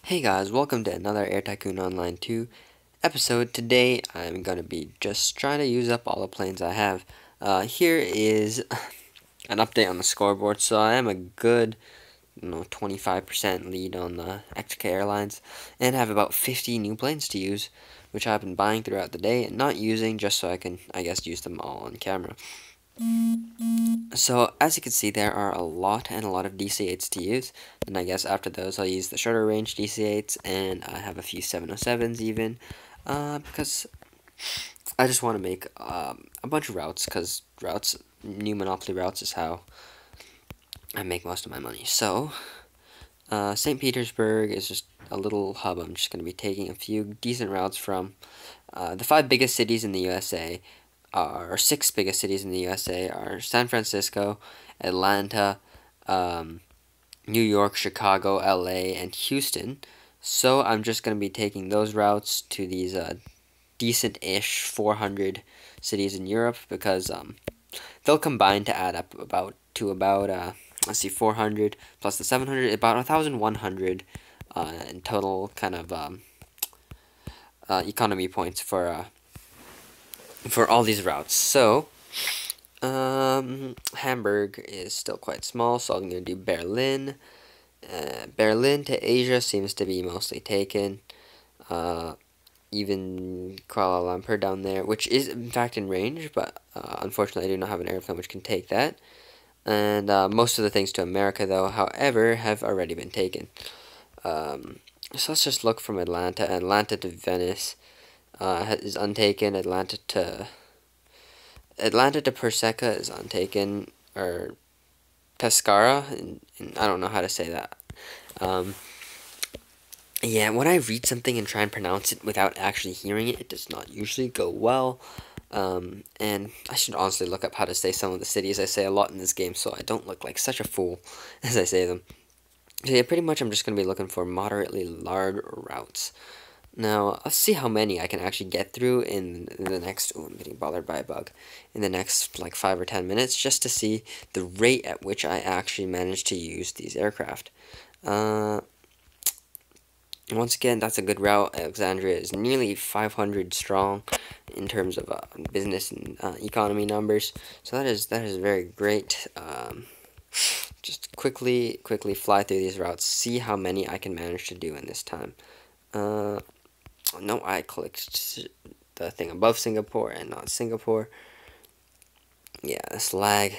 Hey guys, welcome to another Air Tycoon Online 2 episode. Today I'm going to be just trying to use up all the planes I have. Here is an update on the scoreboard. So I am a good 25% lead on the Extra Airlines and have about 50 new planes to use, which I've been buying throughout the day and not using just so I can, I guess, use them all on camera. So, as you can see, there are a lot of DC-8s to use, and I guess after those I'll use the shorter range DC-8s, and I have a few 707s even, because I just want to make a bunch of routes, because new Monopoly routes is how I make most of my money. So, St. Petersburg is just a little hub I'm just going to be taking a few decent routes from. The 5 biggest cities in the USA or 6 biggest cities in the USA are San Francisco, Atlanta, New York, Chicago, LA, and Houston. So I'm just going to be taking those routes to these decent-ish 400 cities in Europe because they'll combine to add up about let's see, 400 plus the 700, about 1,100 in total kind of economy points for all these routes. So, Hamburg is still quite small, so I'm going to do Berlin. Berlin to Asia seems to be mostly taken. Even Kuala Lumpur down there, which is in fact in range, but unfortunately I do not have an airplane which can take that. And most of the things to America, though, however, have already been taken. So let's just look from Atlanta. Atlanta to Venice is untaken. Atlanta to Perseca is untaken, or Pescara, and I don't know how to say that. Yeah, when I read something and try and pronounce it without actually hearing it, it does not usually go well. And I should honestly look up how to say some of the cities I say a lot in this game so I don't look like such a fool as I say them. So yeah, pretty much I'm just going to be looking for moderately large routes. Now, let's see how many I can actually get through in the next, I'm getting bothered by a bug, in the next like 5 or 10 minutes, just to see the rate at which I actually manage to use these aircraft. Once again, that's a good route. Alexandria is nearly 500 strong in terms of business and economy numbers, so that is very great. Just quickly fly through these routes, see how many I can manage to do in this time. No, I clicked the thing above Singapore and not Singapore. Yeah, this lag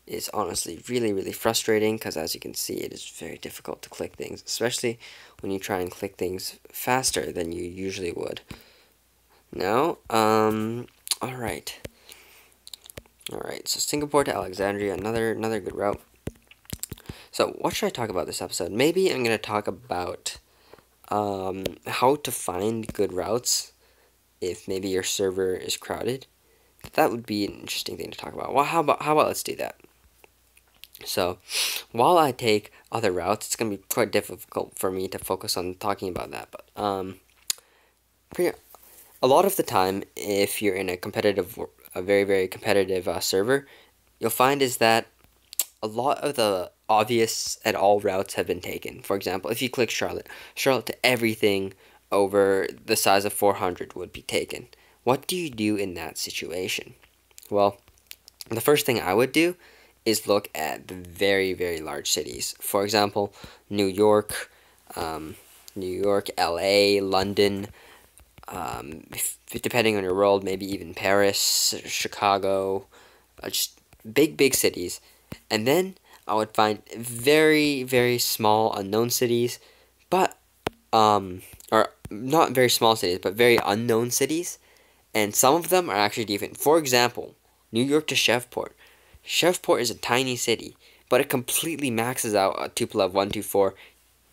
is honestly really frustrating because, as you can see, it is very difficult to click things, especially when you try and click things faster than you usually would. Now, alright, so Singapore to Alexandria, another good route. So, what should I talk about this episode? Maybe I'm going to talk about how to find good routes if maybe your server is crowded. That would be an interesting thing to talk about. Well, how about let's do that. So, while I take other routes, it's going to be quite difficult for me to focus on talking about that. But a lot of the time, if you're in a very competitive server, you'll find is that a lot of the obvious at all routes have been taken. For example, if you click Charlotte to everything over the size of 400 would be taken. What do you do in that situation? Well, the first thing I would do is look at the very large cities. For example, New York, LA, London, depending on your world, maybe even Paris, Chicago, just big cities. And then I would find very small unknown cities, but or not very small cities, but very unknown cities, and some of them are actually different. For example, New York to Shreveport. Shreveport is a tiny city, but it completely maxes out a Tupolev 124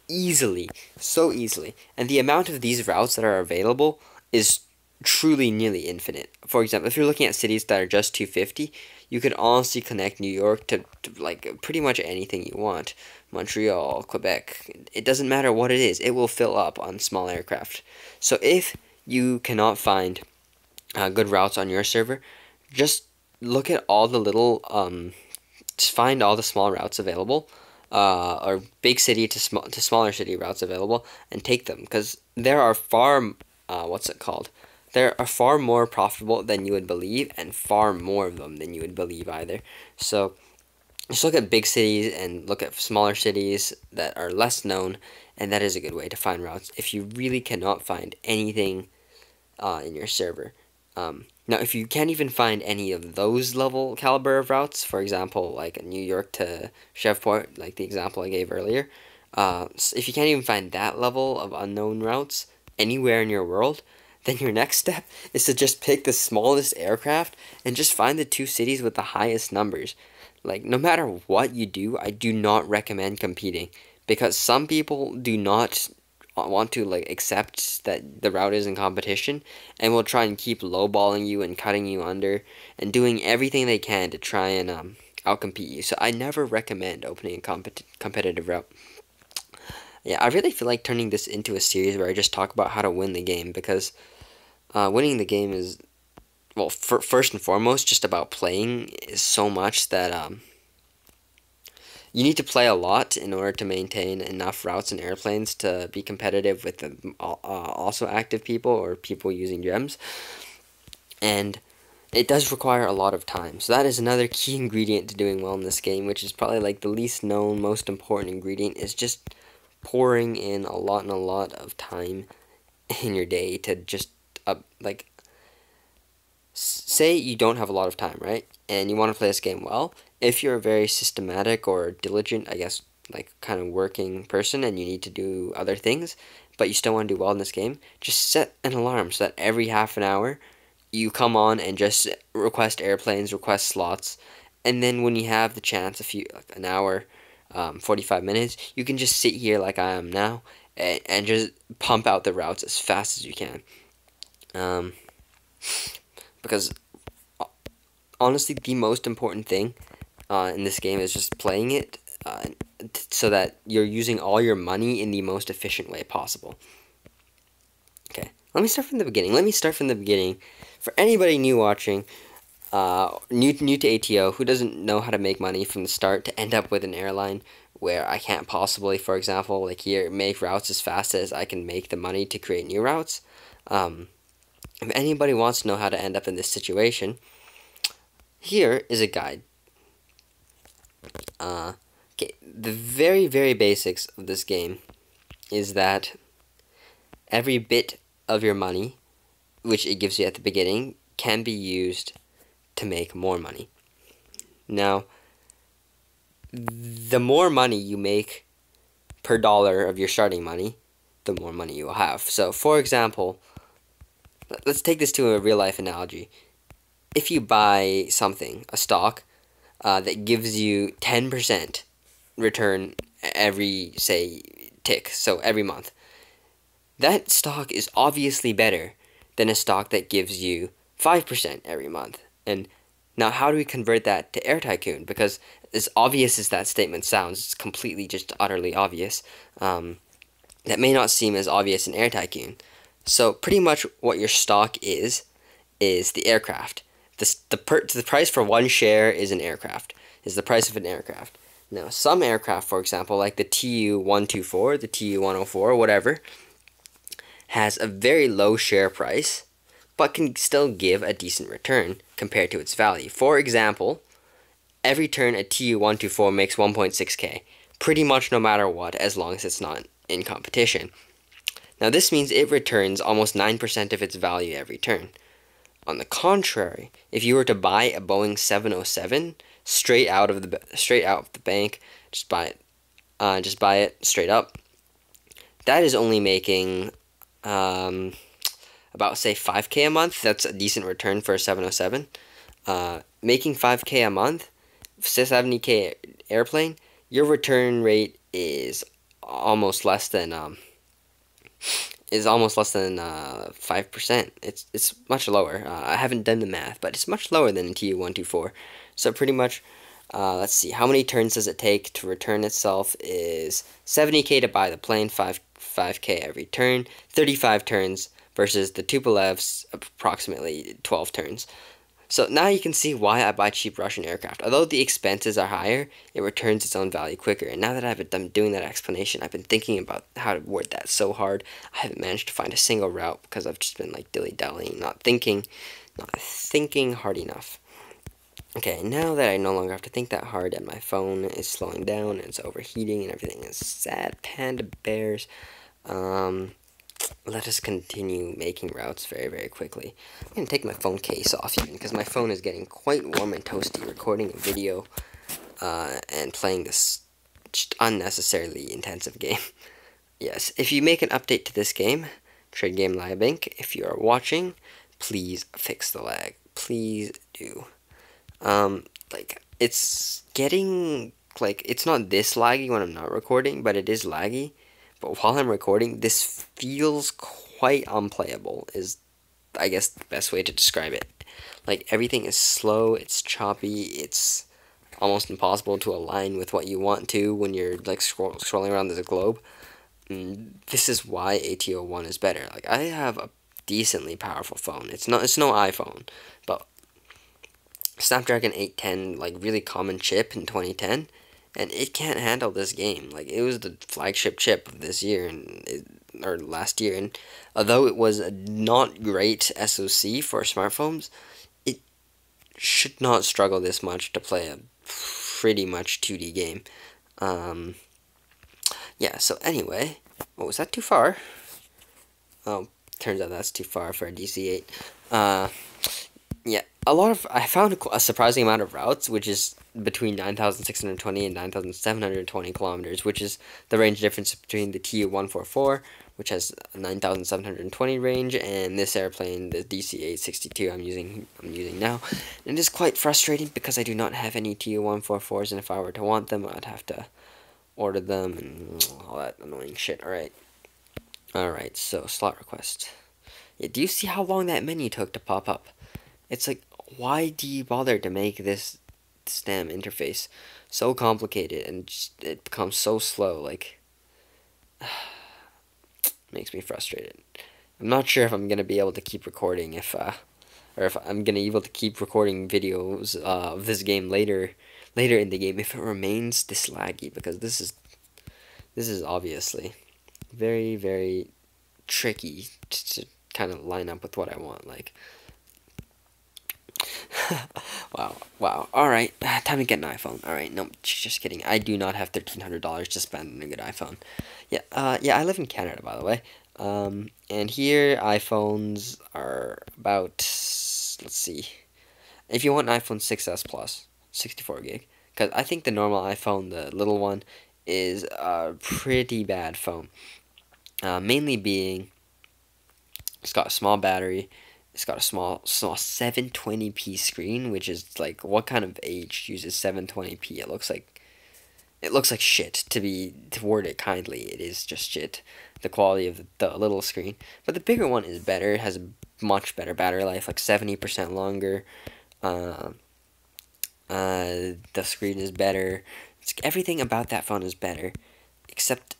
easily, so easily. And the amount of these routes that are available is truly nearly infinite. For example, if you're looking at cities that are just 250, you can honestly connect New York to like pretty much anything you want. Montreal, Quebec, it doesn't matter what it is, it will fill up on small aircraft. So if you cannot find good routes on your server, just look at all the little, just find all the small routes available. or big city to smaller city routes available, and take them, because there are far what's it called? There are far more profitable than you would believe, and far more of them than you would believe either. So just look at big cities and look at smaller cities that are less known, and that is a good way to find routes if you really cannot find anything in your server. Now, if you can't even find any of those level caliber of routes, for example, like New York to Shreveport, like the example I gave earlier, if you can't even find that level of unknown routes anywhere in your world, then your next step is to just pick the smallest aircraft and just find the two cities with the highest numbers. Like, no matter what you do, I do not recommend competing, because some people do not want to like accept that the route is in competition, and will try and keep lowballing you and cutting you under and doing everything they can to try and outcompete you. So I never recommend opening a competitive route. Yeah, I really feel like turning this into a series where I just talk about how to win the game, because winning the game is, well, first and foremost, just about playing is so much that you need to play a lot in order to maintain enough routes and airplanes to be competitive with the also active people or people using gems. And it does require a lot of time. So that is another key ingredient to doing well in this game, which is probably like the least known, most important ingredient, is just pouring in a lot and a lot of time in your day to just like, say you don't have a lot of time, right? And you want to play this game well. If you're a very systematic or diligent, I guess, like kind of working person, and you need to do other things, but you still want to do well in this game, just set an alarm so that every half an hour you come on and just request airplanes, request slots, and then when you have the chance, like an hour, 45 minutes, you can just sit here like I am now, and just pump out the routes as fast as you can. Because honestly, the most important thing in this game is just playing it so that you're using all your money in the most efficient way possible. Okay, let me start from the beginning. For anybody new watching, new to ATO, who doesn't know how to make money from the start to end up with an airline where I can't possibly, for example, like here, make routes as fast as I can make the money to create new routes. If anybody wants to know how to end up in this situation, here is a guide. Okay, the very, very basics of this game is that every bit of your money, which it gives you at the beginning, can be used to make more money. Now, the more money you make per dollar of your starting money, the more money you will have. So, for example, let's take this to a real-life analogy. If you buy something, a stock, that gives you 10% return every, say, tick, so every month, that stock is obviously better than a stock that gives you 5% every month. And now, how do we convert that to Air Tycoon? Because as obvious as that statement sounds, it's completely just utterly obvious. That may not seem as obvious in Air Tycoon. So pretty much what your stock is the aircraft. The price for one share is the price of an aircraft. Now, some aircraft, for example, like the Tu-124, the Tu-104, whatever, has a very low share price, but can still give a decent return compared to its value. For example, every turn a Tu-124 makes 1.6k, pretty much no matter what, as long as it's not in competition. Now, this means it returns almost 9% of its value every turn. On the contrary, if you were to buy a Boeing 707 straight out of the bank, just buy it straight up, that is only making about, say, 5k a month. That's a decent return for a 707. Making 5k a month, 70k airplane, your return rate is almost less than 5%. It's much lower. I haven't done the math, but it's much lower than a Tu-124. So pretty much, let's see, how many turns does it take to return itself is 70k to buy the plane, 5k every turn, 35 turns versus the Tupolev's approximately 12 turns. So now you can see why I buy cheap Russian aircraft. Although the expenses are higher, it returns its own value quicker. And now that I've been doing that explanation, I've been thinking about how to word that so hard. I haven't managed to find a single route because I've just been like dilly-dallying, not thinking hard enough. Okay, now that I no longer have to think that hard and my phone is slowing down and it's overheating and everything is sad panda bears, let us continue making routes very, very quickly. I'm going to take my phone case off even because my phone is getting quite warm and toasty recording a video and playing this just unnecessarily intensive game. Yes, if you make an update to this game, Trade Game Lag Bank, if you are watching, please fix the lag. Please do. Like, it's getting, like, it's not this laggy when I'm not recording, but it is laggy. But while I'm recording, this feels quite unplayable, is, I guess, the best way to describe it. Like, everything is slow, it's choppy, it's almost impossible to align with what you want to when you're, like, scrolling around the globe. This is why ATO1 is better. Like, I have a decently powerful phone. It's no iPhone, but Snapdragon 810, like, really common chip in 2010, and it can't handle this game. Like, it was the flagship chip of this year, or last year, and although it was a not great SoC for smartphones, it should not struggle this much to play a pretty much 2D game. Yeah, so anyway, oh, was that too far? Oh, turns out that's too far for a DC-8. Yeah, I found a surprising amount of routes, which is between 9,620 and 9,720 kilometers, which is the range difference between the Tu-144, which has a 9,720 range, and this airplane, the DC-862 I'm using now. And it is quite frustrating because I do not have any Tu-144s, and if I were to want them, I'd have to order them and all that annoying shit. Alright, so slot request. Yeah, do you see how long that menu took to pop up? It's like, why do you bother to make this damn interface so complicated and just, it becomes so slow? Like, makes me frustrated. I'm not sure if I'm gonna be able to keep recording or if I'm gonna be able to keep recording videos of this game later in the game if it remains this laggy, because this is obviously very, very tricky to kind of line up with what I want. Like, wow. Alright, time to get an iPhone. Alright, no, just kidding. I do not have $1,300 to spend on a good iPhone. Yeah, I live in Canada, by the way. And here, iPhones are about, let's see. If you want an iPhone 6s Plus, 64 gig. Because I think the normal iPhone, the little one, is a pretty bad phone. Mainly being, it's got a small battery. It's got a small 720p screen, which is like, what kind of age uses 720p? It looks like shit, to word it kindly. It is just shit. The quality of the little screen, but the bigger one is better. It has a much better battery life, like 70% longer. The screen is better. Everything about that phone is better, except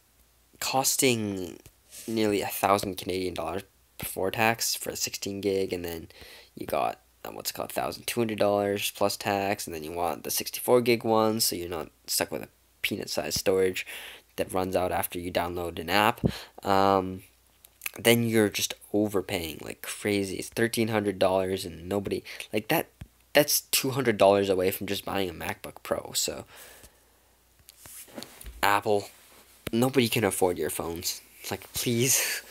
costing nearly 1,000 Canadian dollars before tax for a 16 gig, and then you got what's called $1,200 plus tax, and then you want the 64 gig one, so you're not stuck with a peanut-sized storage that runs out after you download an app. Then you're just overpaying like crazy. It's $1,300, and nobody like that. That's $200 away from just buying a MacBook Pro. So, Apple, nobody can afford your phones. Like, please.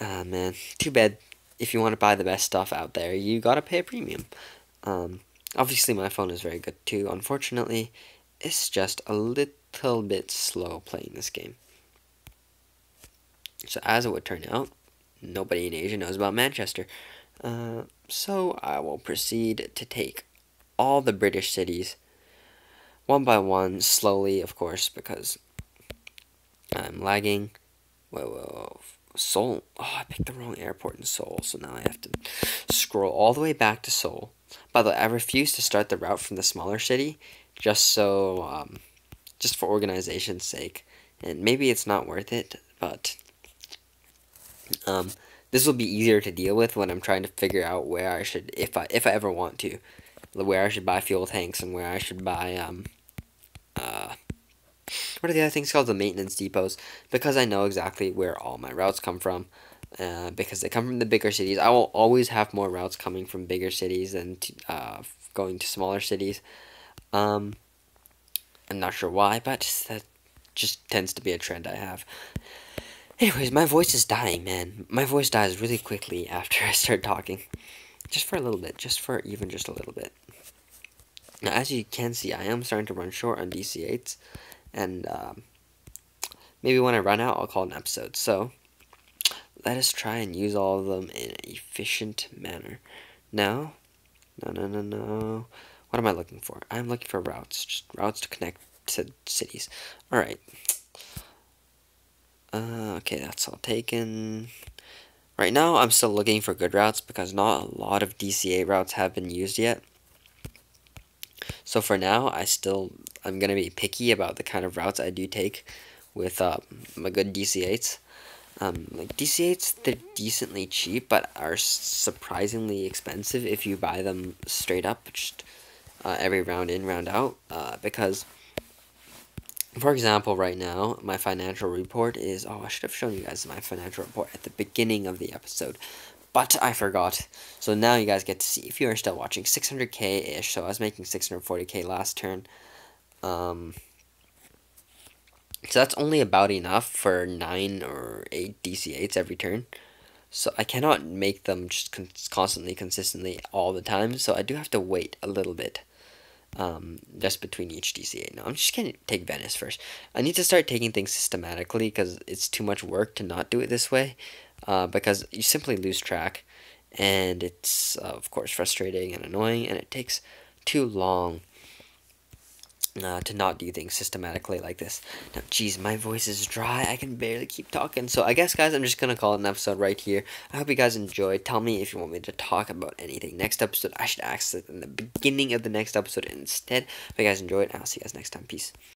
Man, too bad. If you want to buy the best stuff out there, you gotta pay a premium. Obviously my phone is very good too. Unfortunately, it's just a little bit slow playing this game. So as it would turn out, nobody in Asia knows about Manchester. So I will proceed to take all the British cities, one by one, slowly, of course, because I'm lagging. Whoa. Seoul. Oh, I picked the wrong airport in Seoul, so now I have to scroll all the way back to Seoul. By the way, I refuse to start the route from the smaller city, just for organization's sake. And maybe it's not worth it, but this will be easier to deal with when I'm trying to figure out where I should, if I ever want to, where I should buy fuel tanks and where I should buy uh, what are the other things called, the maintenance depots, because I know exactly where all my routes come from. Because they come from the bigger cities. I will always have more routes coming from bigger cities than going to smaller cities. Um, I'm not sure why, but that just tends to be a trend I have. Anyways, my voice is dying, man. My voice dies really quickly after I start talking. Just for a little bit. Just a little bit. Now, as you can see, I am starting to run short on DC8s. And maybe when I run out, I'll call it an episode. So, let us try and use all of them in an efficient manner. Now, no. What am I looking for? I'm looking for routes. Just routes to connect to cities. Alright. Okay, that's all taken. Right now, I'm still looking for good routes because not a lot of DCA routes have been used yet. So for now, I'm going to be picky about the kind of routes I do take with my good DC8s. Like DC8s, they're decently cheap, but are surprisingly expensive if you buy them straight up, just every round in, round out, because, for example, right now, my financial report is, I should have shown you guys my financial report at the beginning of the episode, but I forgot. So now you guys get to see, if you are still watching, 600k-ish, so I was making 640k last turn. So that's only about enough for 9 or 8 DC8s every turn. So I cannot make them just constantly, consistently, all the time, so I do have to wait a little bit. Just between each DCA. No, I'm just gonna take Venice first. I need to start taking things systematically because it's too much work to not do it this way. Because you simply lose track, and it's of course frustrating and annoying, and it takes too long to not do things systematically like this. Now, geez, my voice is dry. I can barely keep talking. So I guess, guys, I'm just gonna call it an episode right here. I hope you guys enjoyed. Tell me if you want me to talk about anything. Next episode, I should ask it in the beginning of the next episode instead. If you guys enjoyed, I'll see you guys next time. Peace.